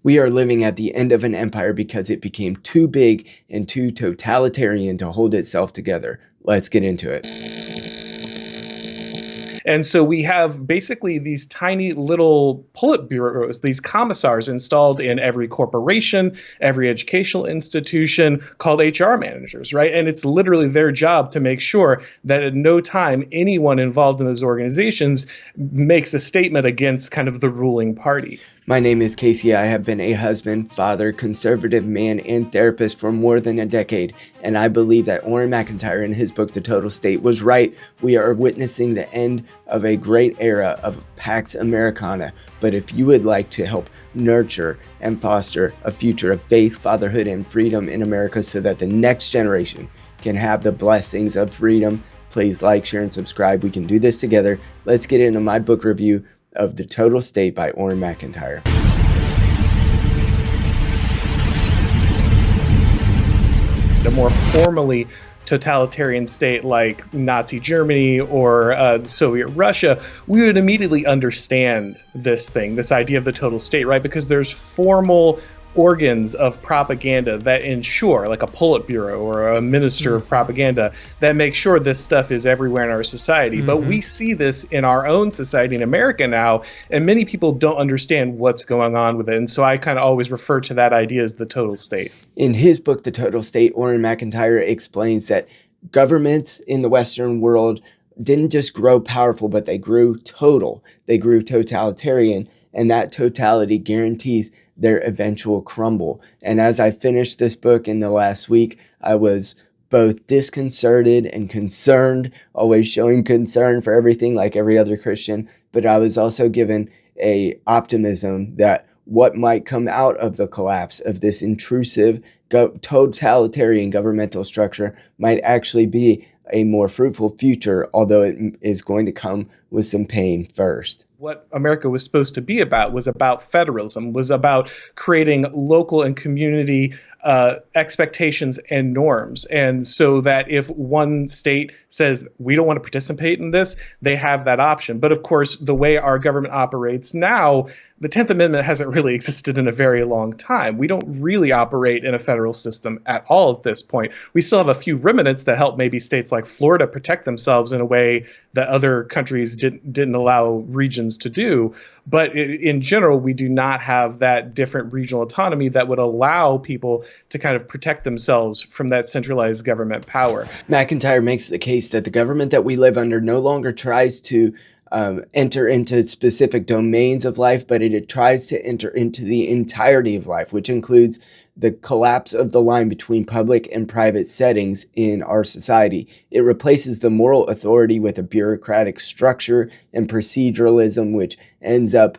We are living at the end of an empire because it became too big and too totalitarian to hold itself together. Let's get into it. And so we have basically these tiny little Politburos, these commissars installed in every corporation, every educational institution, called HR managers, right? And it's literally their job to make sure that at no time anyone involved in those organizations makes a statement against kind of the ruling party. My name is Casey. I have been a husband, father, conservative man, and therapist for more than a decade, and I believe that Auron MacIntyre in his book, The Total State, was right. We are witnessing the end of a great era of Pax Americana, but if you would like to help nurture and foster a future of faith, fatherhood, and freedom in America so that the next generation can have the blessings of freedom, please like, share, and subscribe. We can do this together. Let's get into my book review of The Total State by Auron MacIntyre. A more formally totalitarian state like Nazi Germany or Soviet Russia, we would immediately understand this idea of the total state, right? Because there's formal organs of propaganda that ensure, like a Politburo or a minister of propaganda, that make sure this stuff is everywhere in our society. But we see this in our own society in America now, and many people don't understand what's going on with it. And so I kind of always refer to that idea as the total state. In his book, The Total State, Auron MacIntyre explains that governments in the Western world didn't just grow powerful, but they grew total. They grew totalitarian, and that totality guarantees their eventual crumble. And as I finished this book in the last week, I was both disconcerted and concerned, always showing concern for everything like every other Christian, but I was also given a optimism that what might come out of the collapse of this intrusive totalitarian governmental structure might actually be a more fruitful future, although it is going to come with some pain first. What America was supposed to be about was about federalism, was about creating local and community expectations and norms. And so that if one state says, we don't want to participate in this, they have that option. But of course, the way our government operates now, the 10th Amendment hasn't really existed in a very long time. We don't really operate in a federal system at all at this point. We still have a few remnants that help maybe states like Florida protect themselves in a way that other countries didn't allow regions to do. But in general, we do not have that different regional autonomy that would allow people to kind of protect themselves from that centralized government power. MacIntyre makes the case that the government that we live under no longer tries to enter into specific domains of life, but it tries to enter into the entirety of life, which includes the collapse of the line between public and private settings in our society. It replaces the moral authority with a bureaucratic structure and proceduralism, which ends up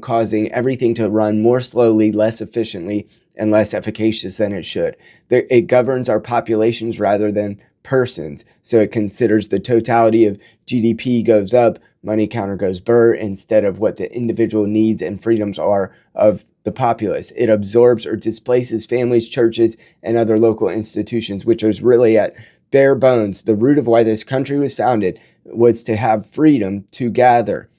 causing everything to run more slowly, less efficiently, and less efficacious than it should. It governs our populations rather than persons. So it considers the totality of GDP goes up, money counter goes burr, instead of what the individual needs and freedoms are of the populace. It absorbs or displaces families, churches, and other local institutions, which is really at bare bones. The root of why this country was founded was to have freedom to gather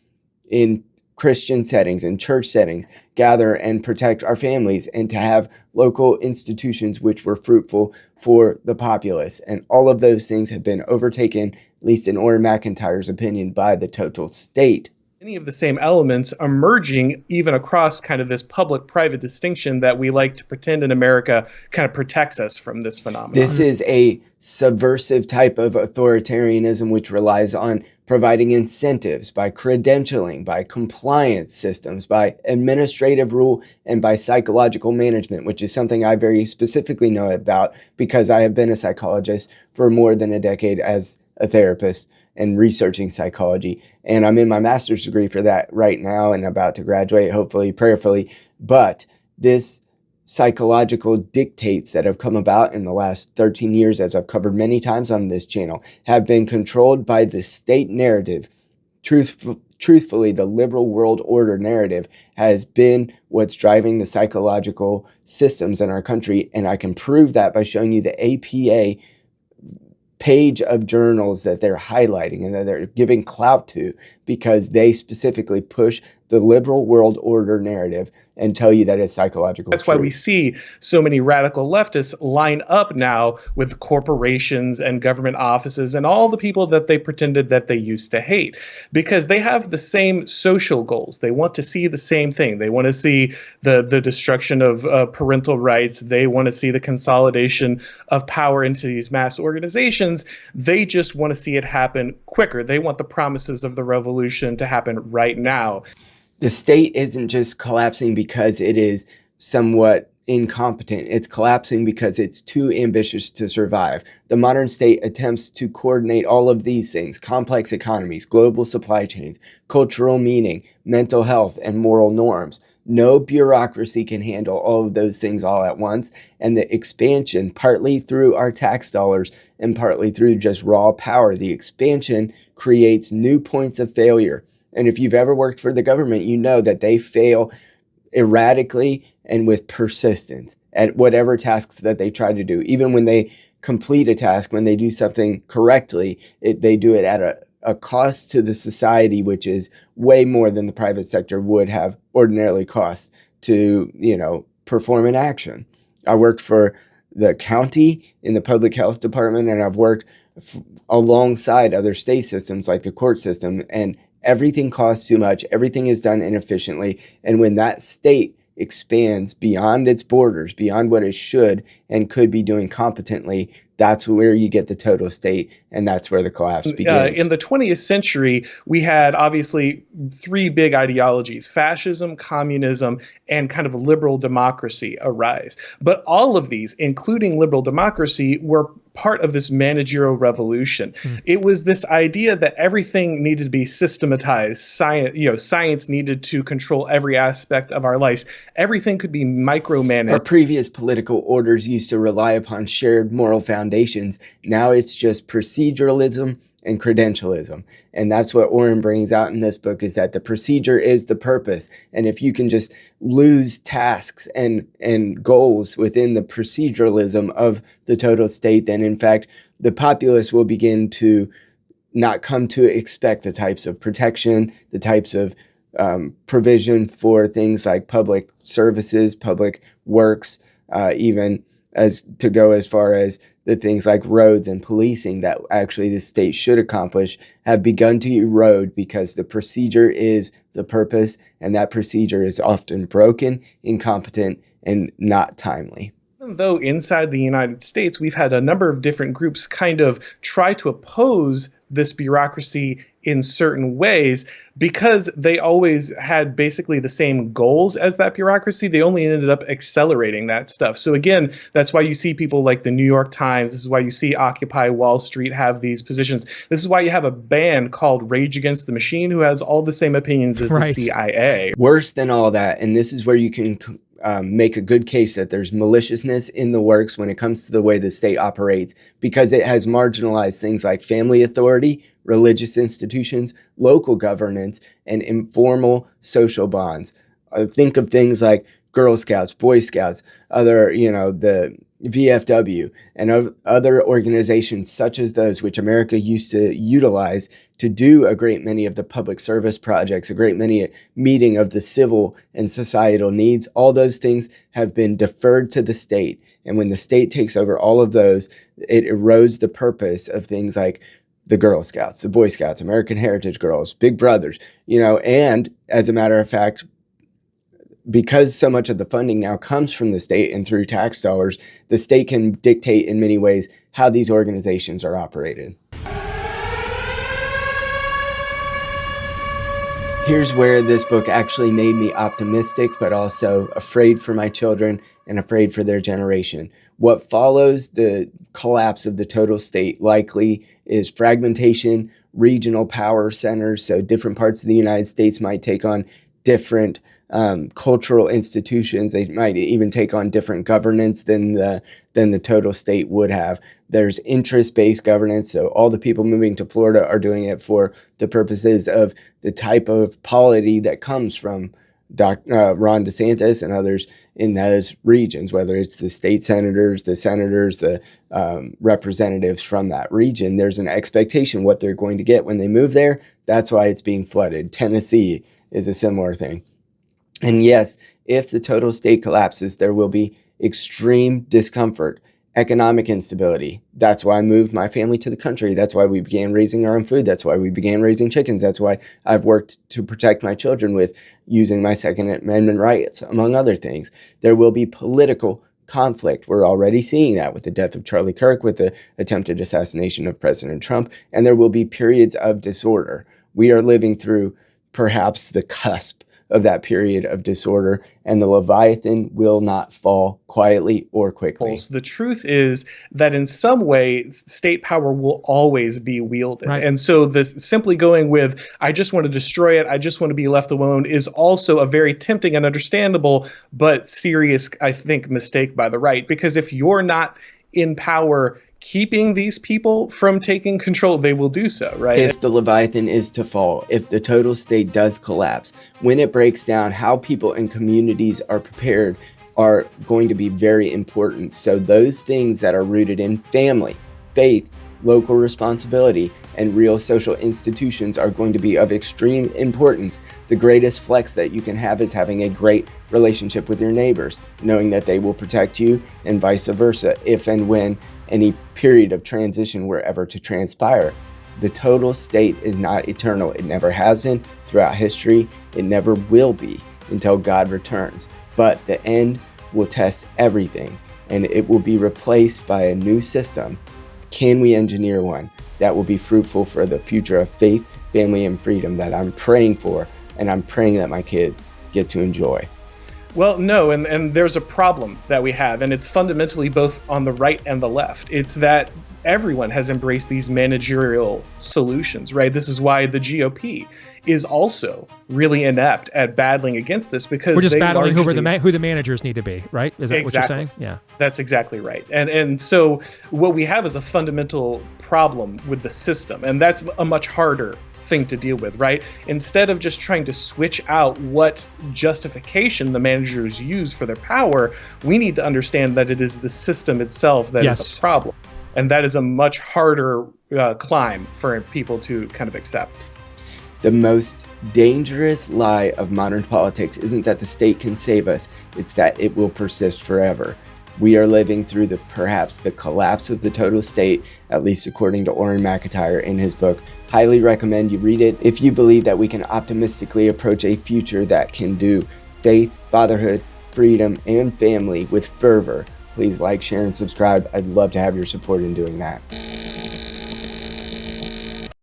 in Christian settings and church settings, gather and protect our families, and to have local institutions which were fruitful for the populace. And all of those things have been overtaken, at least in Auron MacIntyre's opinion, by the total state. Many of the same elements emerging even across kind of this public-private distinction that we like to pretend in America kind of protects us from this phenomenon. This is a subversive type of authoritarianism which relies on providing incentives by credentialing, by compliance systems, by administrative rule, and by psychological management, which is something I very specifically know about because I have been a psychologist for more than a decade as a therapist and researching psychology. And I'm in my master's degree for that right now and about to graduate, hopefully, prayerfully. But this psychological dictates that have come about in the last 13 years, as I've covered many times on this channel, have been controlled by the state narrative. Truthfully, the liberal world order narrative has been what's driving the psychological systems in our country. And I can prove that by showing you the APA page of journals that they're highlighting and that they're giving clout to because they specifically push the liberal world order narrative and tell you that it's psychological That's why we truth. see so many radical leftists line up now with corporations and government offices and all the people that they pretended that they used to hate, because they have the same social goals. They want to see the same thing. They want to see the destruction of parental rights. They want to see the consolidation of power into these mass organizations. They just want to see it happen quicker. They want the promises of the revolution to happen right now. The state isn't just collapsing because it is somewhat incompetent. It's collapsing because it's too ambitious to survive. The modern state attempts to coordinate all of these things: complex economies, global supply chains, cultural meaning, mental health, and moral norms. No bureaucracy can handle all of those things all at once, and the expansion, partly through our tax dollars and partly through just raw power, the expansion creates new points of failure. And if you've ever worked for the government, you know that they fail erratically and with persistence at whatever tasks that they try to do. Even when they complete a task, when they do something correctly, they do it at a cost to the society, which is way more than the private sector would have ordinarily cost to, perform an action. I worked for the county in the public health department, and I've worked alongside other state systems like the court system, and everything costs too much. Everything is done inefficiently. And when that state expands beyond its borders, beyond what it should and could be doing competently, that's where you get the total state, and that's where the collapse begins. In the 20th century, we had obviously three big ideologies: fascism, communism, and kind of liberal democracy arise. But all of these, including liberal democracy, were part of this managerial revolution. It was this idea that everything needed to be systematized. Science needed to control every aspect of our lives. Everything could be micromanaged. Our previous political orders used to rely upon shared moral foundations. Now it's just proceduralism and credentialism. And that's what Auron brings out in this book, is that the procedure is the purpose. And if you can just lose tasks and goals within the proceduralism of the total state, then in fact, the populace will begin to not come to expect the types of protection, the types of provision for things like public services, public works, even as to go as far as the things like roads and policing that actually the state should accomplish, have begun to erode because the procedure is the purpose, and that procedure is often broken, incompetent, and not timely. Though inside the United States, we've had a number of different groups kind of try to oppose this bureaucracy in certain ways, because they always had basically the same goals as that bureaucracy. They only ended up accelerating that stuff. So again, that's why you see people like the New York Times. This is why you see Occupy Wall Street have these positions. This is why you have a band called Rage Against the Machine who has all the same opinions as the CIA. Worse than all that, and this is where you can make a good case that there's maliciousness in the works when it comes to the way the state operates, because it has marginalized things like family authority, religious institutions, local governance, and informal social bonds. Think of things like Girl Scouts, Boy Scouts, the VFW, and other organizations such as those which America used to utilize to do a great many of the public service projects, a great many meeting of the civil and societal needs. All those things have been deferred to the state. And when the state takes over all of those, it erodes the purpose of things like the Girl Scouts, the Boy Scouts, American Heritage Girls, Big Brothers, and as a matter of fact, because so much of the funding now comes from the state and through tax dollars, the state can dictate in many ways how these organizations are operated. Here's where this book actually made me optimistic, but also afraid for my children and afraid for their generation. What follows the collapse of the total state likely is fragmentation, regional power centers. So different parts of the United States might take on different cultural institutions. They might even take on different governance than the total state would have. There's interest-based governance, so all the people moving to Florida are doing it for the purposes of the type of polity that comes from Ron DeSantis and others in those regions, whether it's the state senators, the representatives from that region. There's an expectation what they're going to get when they move there. That's why it's being flooded. Tennessee is a similar thing. And yes, if the total state collapses, there will be extreme discomfort, economic instability. That's why I moved my family to the country. That's why we began raising our own food. That's why we began raising chickens. That's why I've worked to protect my children with using my Second Amendment rights, among other things. There will be political conflict. We're already seeing that with the death of Charlie Kirk, with the attempted assassination of President Trump, and there will be periods of disorder. We are living through perhaps the cusp of that period of disorder, and the Leviathan will not fall quietly or quickly. The truth is that in some way, state power will always be wielded. Right. And so this simply going with, I just want to destroy it, I just want to be left alone, is also a very tempting and understandable, but serious, I think, mistake by the right. Because if you're not in power keeping these people from taking control, they will do so, right? If the Leviathan is to fall, if the total state does collapse, when it breaks down, how people and communities are prepared are going to be very important. So those things that are rooted in family, faith, local responsibility, and real social institutions are going to be of extreme importance. The greatest flex that you can have is having a great relationship with your neighbors, knowing that they will protect you, and vice versa, if and when any period of transition were ever to transpire. The total state is not eternal. It never has been throughout history. It never will be until God returns. But the end will test everything, and it will be replaced by a new system. Can we engineer one that will be fruitful for the future of faith, family, and freedom that I'm praying for, and I'm praying that my kids get to enjoy? Well, no, and there's a problem that we have, and it's fundamentally both on the right and the left. It's that everyone has embraced these managerial solutions, right? This is why the GOP is also really inept at battling against this, because we're just they battling largely, who the managers need to be, right? Is that exactly what you're saying? Yeah, that's exactly right. And so what we have is a fundamental problem with the system, and that's a much harder thing to deal with, right? Instead of just trying to switch out what justification the managers use for their power, we need to understand that it is the system itself that is a problem. And that is a much harder climb for people to kind of accept. The most dangerous lie of modern politics isn't that the state can save us, it's that it will persist forever. We are living through perhaps the collapse of the total state, at least according to Auron MacIntyre in his book. Highly recommend you read it if you believe that we can optimistically approach a future that can do faith, fatherhood, freedom, and family with fervor. Please like, share, and subscribe. I'd love to have your support in doing that.